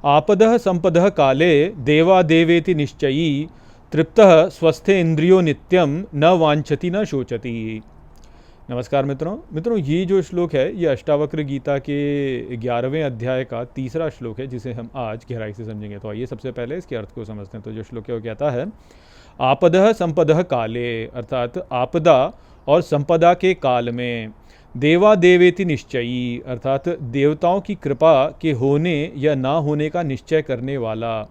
आपदः संपदः काले देवादेवेति निश्चयी तृप्तः स्वस्थे इंद्रियो नित्यम न वांछति न शोचति। नमस्कार मित्रों, ये जो श्लोक है ये अष्टावक्र गीता के 11वें अध्याय का तीसरा श्लोक है, जिसे हम आज गहराई से समझेंगे। तो आइए सबसे पहले इसके अर्थ को समझते हैं। तो जो श्लोक है वो कहता है, आपदः संपदः काले, अर्थात आपदा और संपदा के काल में, देवा देवेति निश्चयी, अर्थात देवताओं की कृपा के होने या ना होने का निश्चय करने वाला,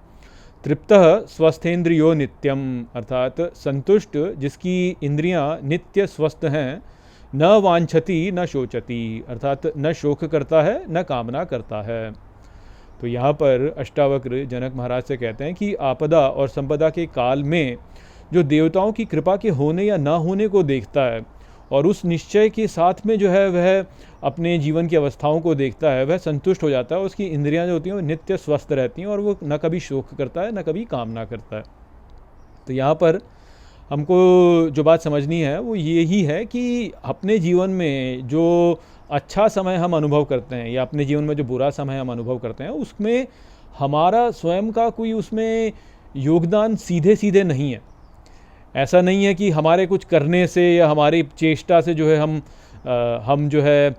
तृप्तः स्वस्थेंद्रियो नित्यम, अर्थात संतुष्ट जिसकी इंद्रियां नित्य स्वस्थ हैं, न वांछति न शोचति, अर्थात न शोक करता है न कामना करता है। तो यहाँ पर अष्टावक्र जनक महाराज से कहते हैं कि आपदा और संपदा के काल में जो देवताओं की कृपा के होने या ना होने को देखता है और उस निश्चय के साथ में जो है वह अपने जीवन की अवस्थाओं को देखता है, वह संतुष्ट हो जाता है। उसकी इंद्रियां जो होती हैं वो नित्य स्वस्थ रहती हैं और वो न कभी शोक करता है न कभी कामना करता है। तो यहाँ पर हमको जो बात समझनी है वो यही है कि अपने जीवन में जो अच्छा समय हम अनुभव करते हैं या अपने जीवन में जो बुरा समय हम अनुभव करते हैं, उसमें हमारा स्वयं का कोई उसमें योगदान सीधे सीधे नहीं है। ऐसा नहीं है कि हमारे कुछ करने से या हमारी चेष्टा से जो है हम जो है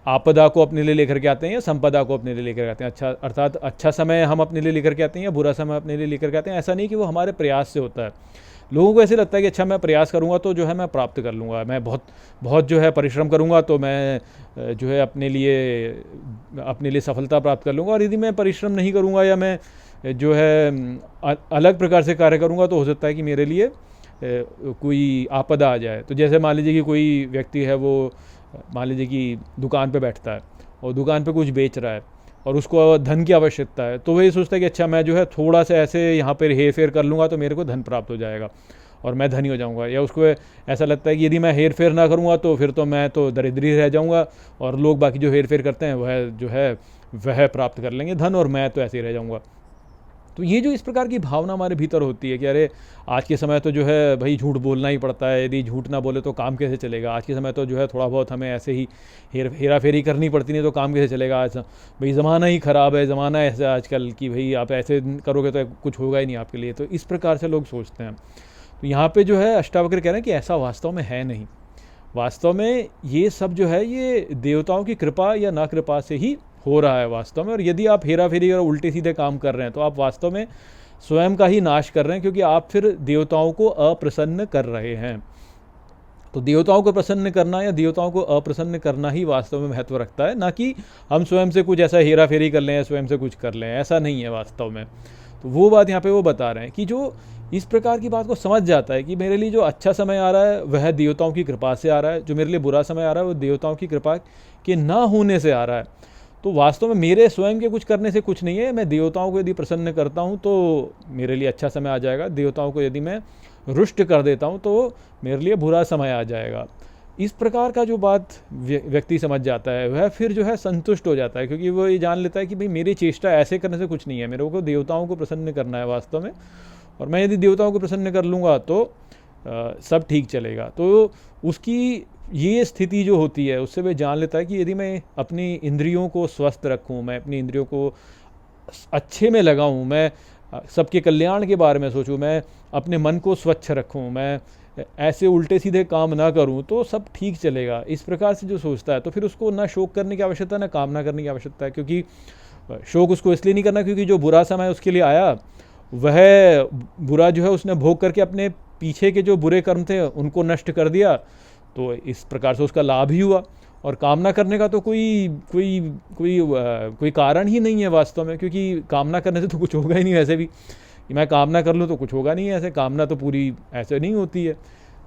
आपदा को अपने लिए लेकर के आते हैं या संपदा को अपने लिए लेकर आते हैं। अच्छा, अर्थात अच्छा समय हम अपने लिए लेकर के आते हैं या बुरा समय अपने लिए लेकर के आते हैं। ऐसा नहीं कि वो हमारे प्रयास से होता है। लोगों को ऐसे लगता है कि अच्छा मैं प्रयास करूंगा तो जो है मैं प्राप्त कर लूँगा, मैं बहुत जो है परिश्रम करूंगा तो मैं जो है अपने लिए सफलता प्राप्त कर लूँगा, और यदि मैं परिश्रम नहीं करूंगा या मैं जो है अलग प्रकार से कार्य करूंगा तो हो सकता है कि मेरे लिए कोई आपदा आ जाए। तो जैसे मान लीजिए कि कोई व्यक्ति है, वो मान लीजिए कि दुकान पे बैठता है और दुकान पे कुछ बेच रहा है और उसको धन की आवश्यकता है, तो वही सोचता है कि अच्छा मैं जो है थोड़ा सा ऐसे यहाँ पर हेर फेर कर लूँगा तो मेरे को धन प्राप्त हो जाएगा और मैं धनी हो जाऊँगा। या उसको ऐसा लगता है कि यदि मैं हेर फेर ना करूँगा तो फिर तो मैं तो दरिद्र ही रह जाऊँगा और लोग बाकी जो हेर फेर करते हैं वह जो है वह प्राप्त कर लेंगे धन और मैं तो ऐसे ही रह जाऊँगा। तो ये जो इस प्रकार की भावना हमारे भीतर होती है कि अरे आज के समय तो जो है भाई झूठ बोलना ही पड़ता है, यदि झूठ ना बोले तो काम कैसे चलेगा। आज के समय तो जो है थोड़ा बहुत हमें ऐसे ही हेरा फेरी करनी पड़ती, नहीं तो काम कैसे चलेगा। आज भाई ज़माना ही ख़राब है, ज़माना ऐसा आजकल कि भाई आप ऐसे करोगे तो कुछ होगा ही नहीं आपके लिए। तो इस प्रकार से लोग सोचते हैं। तो यहाँ पर जो है अष्टावक्र कह रहे हैं कि ऐसा वास्तव में है नहीं। वास्तव में ये सब जो है ये देवताओं की कृपा या ना कृपा से ही हो रहा है वास्तव में। और यदि आप हेरा फेरी और उल्टे सीधे काम कर रहे हैं तो आप वास्तव में स्वयं का ही नाश कर रहे हैं, क्योंकि आप फिर देवताओं को अप्रसन्न कर रहे हैं। तो देवताओं को प्रसन्न करना या देवताओं को अप्रसन्न करना ही वास्तव में महत्व रखता है, ना कि हम स्वयं से कुछ ऐसा हेरा फेरी कर लें या स्वयं से कुछ कर लें। ऐसा नहीं है वास्तव में। तो वो बात यहाँ पे वो बता रहे हैं कि जो इस प्रकार की बात को समझ जाता है कि मेरे लिए जो अच्छा समय आ रहा है वह देवताओं की कृपा से आ रहा है, जो मेरे लिए बुरा समय आ रहा है वो देवताओं की कृपा के ना होने से आ रहा है। तो वास्तव में मेरे स्वयं के कुछ करने से कुछ नहीं है। मैं देवताओं को यदि प्रसन्न करता हूँ तो मेरे लिए अच्छा समय आ जाएगा, देवताओं को यदि मैं रुष्ट कर देता हूँ तो मेरे लिए बुरा समय आ जाएगा। इस प्रकार का जो बात व्यक्ति समझ जाता है वह फिर जो है संतुष्ट हो जाता है, क्योंकि वो ये जान लेता है कि भाई मेरी चेष्टा ऐसे करने से कुछ नहीं है, मेरे को देवताओं को प्रसन्न करना है वास्तव में, और मैं यदि देवताओं को प्रसन्न कर लूँगा तो सब ठीक चलेगा। तो उसकी ये स्थिति जो होती है उससे वह जान लेता है कि यदि मैं अपनी इंद्रियों को स्वस्थ रखूं, मैं अपनी इंद्रियों को अच्छे में लगाऊं, मैं सबके कल्याण के बारे में सोचूं, मैं अपने मन को स्वच्छ रखूं, मैं ऐसे उल्टे सीधे काम ना करूं, तो सब ठीक चलेगा। इस प्रकार से जो सोचता है तो फिर उसको ना शोक करने की आवश्यकता ना कामना करने की आवश्यकता है, क्योंकि शोक उसको इसलिए नहीं करना क्योंकि जो बुरा समय उसके लिए आया वह बुरा जो है उसने भोग करके अपने पीछे के जो बुरे कर्म थे उनको नष्ट कर दिया, तो इस प्रकार से उसका लाभ ही हुआ। और कामना करने का तो कोई कारण ही नहीं है वास्तव में, क्योंकि कामना करने से तो कुछ होगा ही नहीं। वैसे भी कि मैं कामना कर लूँ तो कुछ होगा नहीं है, ऐसे कामना तो पूरी ऐसे नहीं होती है।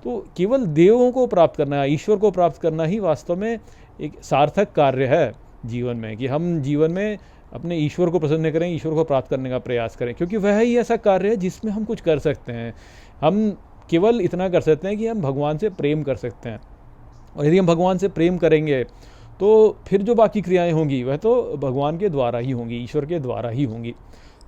तो केवल देवों को प्राप्त करना, ईश्वर को प्राप्त करना ही वास्तव में एक सार्थक कार्य है जीवन में, कि हम जीवन में अपने ईश्वर को प्रसन्न करें, ईश्वर को प्राप्त करने का प्रयास करें, क्योंकि वह ही ऐसा कार्य है जिसमें हम कुछ कर सकते हैं। हम केवल इतना कर सकते हैं कि हम भगवान से प्रेम कर सकते हैं, और यदि हम भगवान से प्रेम करेंगे तो फिर जो बाकी क्रियाएं होंगी वह तो भगवान के द्वारा ही होंगी, ईश्वर के द्वारा ही होंगी।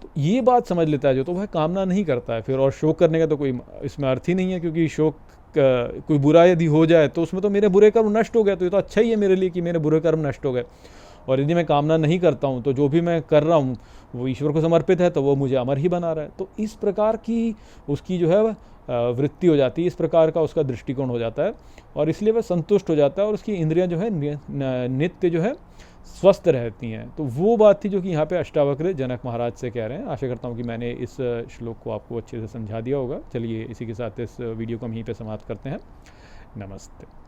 तो ये बात समझ लेता है जो, तो वह कामना नहीं करता है फिर, और शोक करने का तो कोई इसमें अर्थ ही नहीं है, क्योंकि शोक कोई बुरा यदि हो जाए तो उसमें तो मेरे बुरे कर्म नष्ट हो गए, तो ये तो अच्छा ही है मेरे लिए कि मेरे बुरे कर्म नष्ट हो गए। और यदि मैं कामना नहीं करता हूँ तो जो भी मैं कर रहा हूँ वो ईश्वर को समर्पित है, तो वो मुझे अमर ही बना रहा है। तो इस प्रकार की उसकी जो है वृत्ति हो जाती है, इस प्रकार का उसका दृष्टिकोण हो जाता है, और इसलिए वह संतुष्ट हो जाता है और उसकी इंद्रियां जो है नित्य जो है स्वस्थ रहती हैं। तो वो बात थी जो कि यहाँ पे अष्टावक्र जनक महाराज से कह रहे हैं। आशा करता हूँ कि मैंने इस श्लोक को आपको अच्छे से समझा दिया होगा। चलिए इसी के साथ इस वीडियो को हम यहीं पे समाप्त करते हैं। नमस्ते।